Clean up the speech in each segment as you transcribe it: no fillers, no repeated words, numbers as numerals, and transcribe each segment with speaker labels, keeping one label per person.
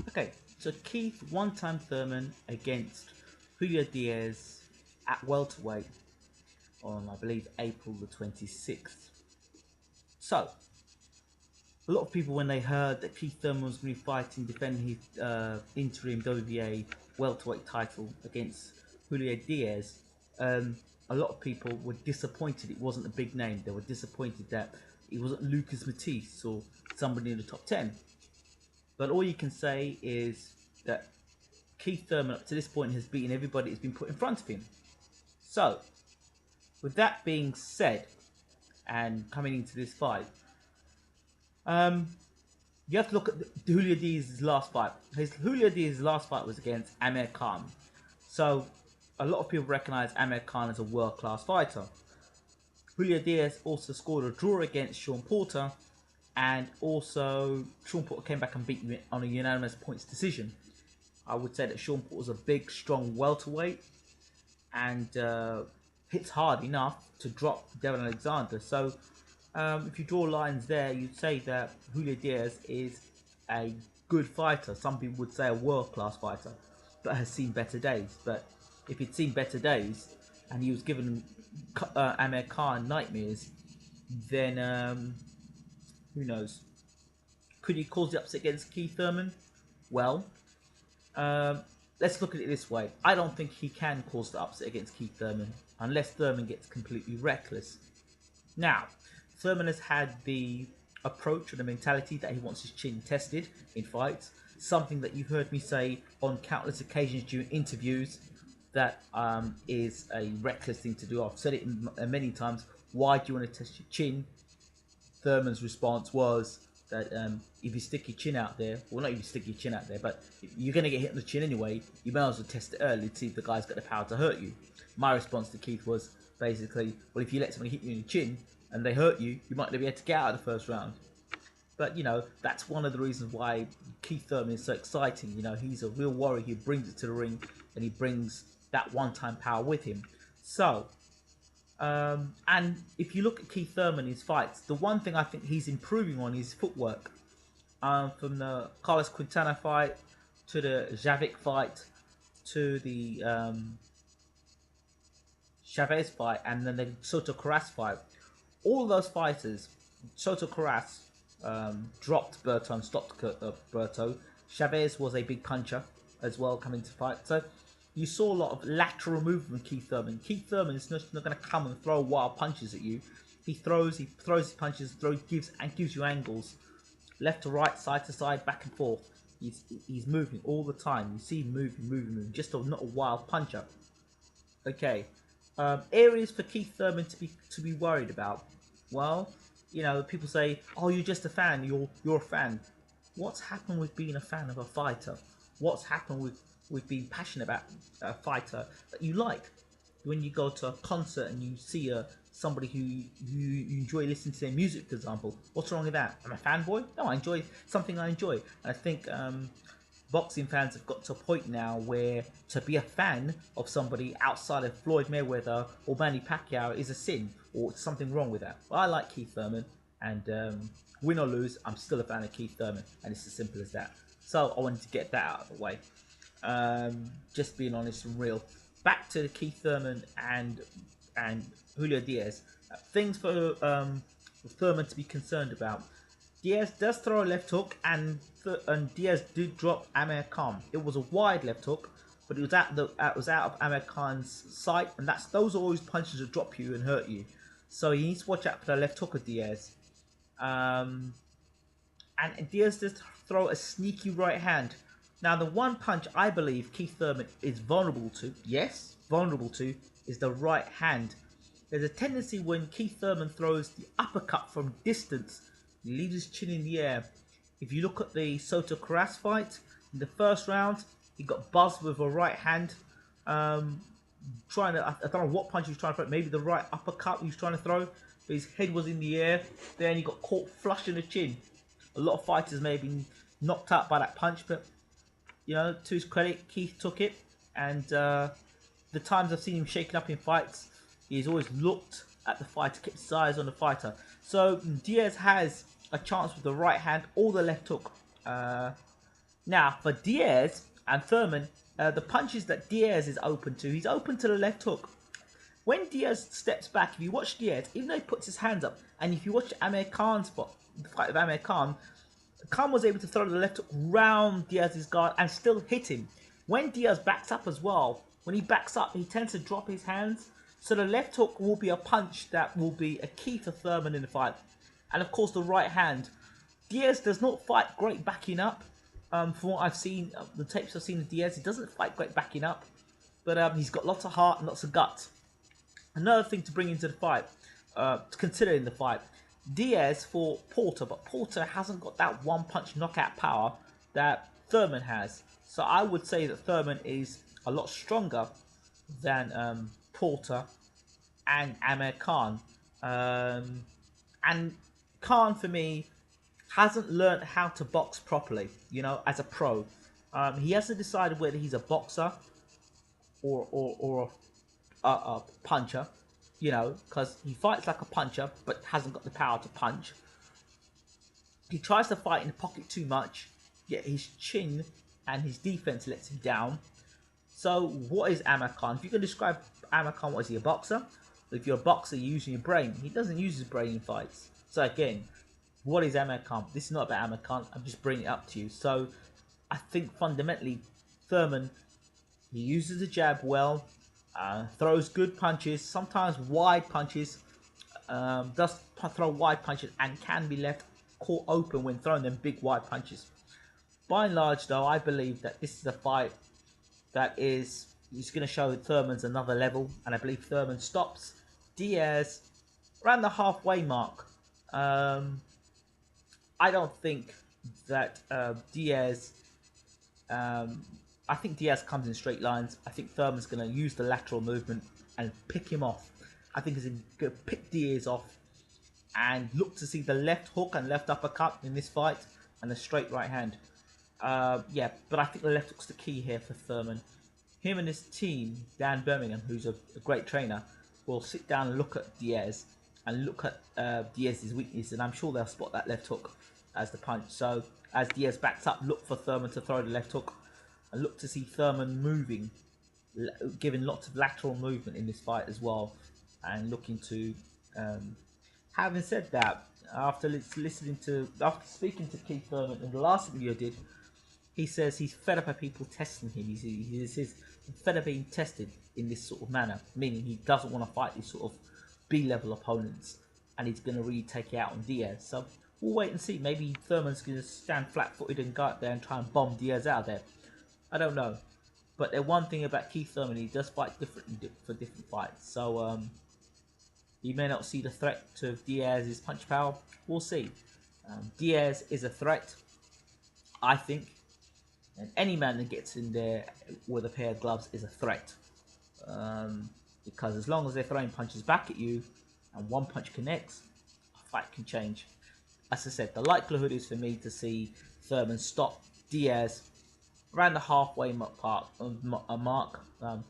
Speaker 1: Okay, so Keith one-time Thurman against Julio Diaz at welterweight on, I believe, April the 26th. So, a lot of people, when they heard that Keith Thurman was going to be fighting, defending his interim WBA welterweight title against Julio Diaz, um, a lot of people were disappointed it wasn't a big name. They were disappointed that it wasn't Lucas Matisse or somebody in the top 10. But all you can say is that Keith Thurman up to this point has beaten everybody that's been put in front of him. So, with that being said, and coming into this fight, um, you have to look at Julio Diaz's last fight. Julio Diaz's last fight was against Amir Khan. So, a lot of people recognize Amir Khan as a world-class fighter. Julio Diaz also scored a draw against Sean Porter, and also Sean Porter came back and beat him on a unanimous points decision. I would say that Sean Porter was a big, strong welterweight and hits hard enough to drop Devon Alexander. So if you draw lines there, you'd say that Julio Diaz is a good fighter. Some people would say a world-class fighter, but has seen better days. But if he'd seen better days and he was given Amir Khan nightmares, then who knows? Could he cause the upset against Keith Thurman? Well, let's look at it this way. I don't think he can cause the upset against Keith Thurman unless Thurman gets completely reckless. Now, Thurman has had the approach and the mentality that he wants his chin tested in fights. Something that you've heard me say on countless occasions during interviews that is a reckless thing to do. I've said it many times. Why do you want to test your chin? Thurman's response was that if you stick your chin out there, well, not if you stick your chin out there, but if you're going to get hit on the chin anyway, you may as well test it early to see if the guy's got the power to hurt you. My response to Keith was basically, well, if you let somebody hit you in the chin and they hurt you, you might not be able to get out of the first round. But, you know, that's one of the reasons why Keith Thurman is so exciting. You know, he's a real warrior. He brings it to the ring and he brings that one-time power with him. So, and if you look at Keith Thurman in his fights, the one thing I think he's improving on is footwork. From the Carlos Quintana fight to the Javik fight to the Chavez fight and then the Soto Karass fight. All those fighters, Soto Karass dropped Berto and stopped Berto. Chavez was a big puncher as well coming to fight. So you saw a lot of lateral movement from Keith Thurman. Keith Thurman is not going to come and throw wild punches at you. He throws his punches, gives you angles, left to right, side to side, back and forth. He's moving all the time. You see him moving. Just not a wild puncher. Okay, areas for Keith Thurman to be worried about. Well, you know, people say, "Oh, you're just a fan. You're a fan." What's happened with being a fan of a fighter? What's happened with being passionate about a fighter that you like? When you go to a concert and you see somebody who you enjoy listening to their music, for example, what's wrong with that? I'm a fanboy? No, I enjoy something I enjoy. And I think boxing fans have got to a point now where to be a fan of somebody outside of Floyd Mayweather or Manny Pacquiao is a sin or something wrong with that. Well, I like Keith Thurman, and win or lose, I'm still a fan of Keith Thurman, and it's as simple as that. So I wanted to get that out of the way. Just being honest and real. Back to Keith Thurman and Julio Diaz. Things for Thurman to be concerned about. Diaz does throw a left hook, and Diaz did drop Amir Khan. It was a wide left hook, but it was out of Amir Khan's sight, and those are always punches that drop you and hurt you. So he needs to watch out for the left hook of Diaz. And Diaz does throw a sneaky right hand. Now, the one punch I believe Keith Thurman is vulnerable to, is the right hand. There's a tendency when Keith Thurman throws the uppercut from distance, he leaves his chin in the air. If you look at the Soto Karass fight, in the first round, he got buzzed with a right hand. I don't know what punch he was trying to throw, maybe the right uppercut he was trying to throw, but his head was in the air, then he got caught flush in the chin. A lot of fighters may have been knocked out by that punch, but you know, to his credit, Keith took it, and the times I've seen him shaken up in fights, he's always looked at the fighter, kept his eyes on the fighter. So Diaz has a chance with the right hand or the left hook. Now, for Diaz and Thurman, the punches that Diaz is open to, he's open to the left hook. When Diaz steps back, if you watch Diaz, even though he puts his hands up, and if you watch Amir Khan's the fight of Amir Khan, Khan was able to throw the left hook round Diaz's guard and still hit him. When Diaz backs up as well, when he backs up, he tends to drop his hands. So the left hook will be a punch that will be a key for Thurman in the fight. And of course the right hand. Diaz does not fight great backing up. From what I've seen, the tapes I've seen of Diaz, he doesn't fight great backing up. But he's got lots of heart and lots of guts. Another thing to bring into the fight, to consider in the fight, Diaz for Porter, but Porter hasn't got that one punch knockout power that Thurman has. So I would say that Thurman is a lot stronger than Porter and Amir Khan. And Khan, for me, hasn't learned how to box properly, you know, as a pro. He hasn't decided whether he's a boxer or a puncher, you know, because he fights like a puncher but hasn't got the power to punch. He tries to fight in the pocket too much, yet his chin and his defense lets him down. So what is Amir Khan? If you can describe Amir Khan, what is he, a boxer? If you're a boxer, you're using your brain. He doesn't use his brain in fights. So again, what is Amir Khan? This is not about Amir Khan. I'm just bringing it up to you. So I think fundamentally, Thurman, he uses the jab well, throws good punches, sometimes wide punches, does throw wide punches and can be left caught open when throwing them big wide punches. By and large though, I believe that this is a fight that is going to show Thurman's another level, and I believe Thurman stops Diaz around the halfway mark. I don't think that Diaz, I think Diaz comes in straight lines. I think Thurman's going to use the lateral movement and pick him off. I think he's going to pick Diaz off and look to see the left hook and left uppercut in this fight and the straight right hand. Yeah, but I think the left hook's the key here for Thurman. Him and his team, Dan Birmingham, who's a great trainer, will sit down and look at Diaz and look at Diaz's weakness, and I'm sure they'll spot that left hook as the punch. So as Diaz backs up, look for Thurman to throw the left hook and look to see Thurman moving, giving lots of lateral movement in this fight as well, and looking to. Having said that, after speaking to Keith Thurman in the last video I did, he says he's fed up of people testing him. He says fed up being tested in this sort of manner, meaning he doesn't want to fight these sort of B-level opponents, and he's going to really take it out on Diaz. So we'll wait and see. Maybe Thurman's going to stand flat-footed and go out there and try and bomb Diaz out there. I don't know. But the one thing about Keith Thurman, he does fight differently for different fights. So you may not see the threat to Diaz's punch power. We'll see. Diaz is a threat, I think. And any man that gets in there with a pair of gloves is a threat. Because as long as they're throwing punches back at you and one punch connects, a fight can change. As I said, the likelihood is for me to see Thurman stop Diaz around the halfway mark.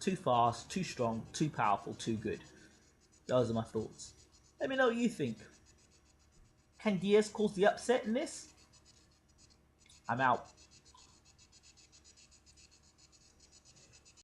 Speaker 1: Too fast, too strong, too powerful, too good. Those are my thoughts. Let me know what you think. Can Diaz cause the upset in this? I'm out.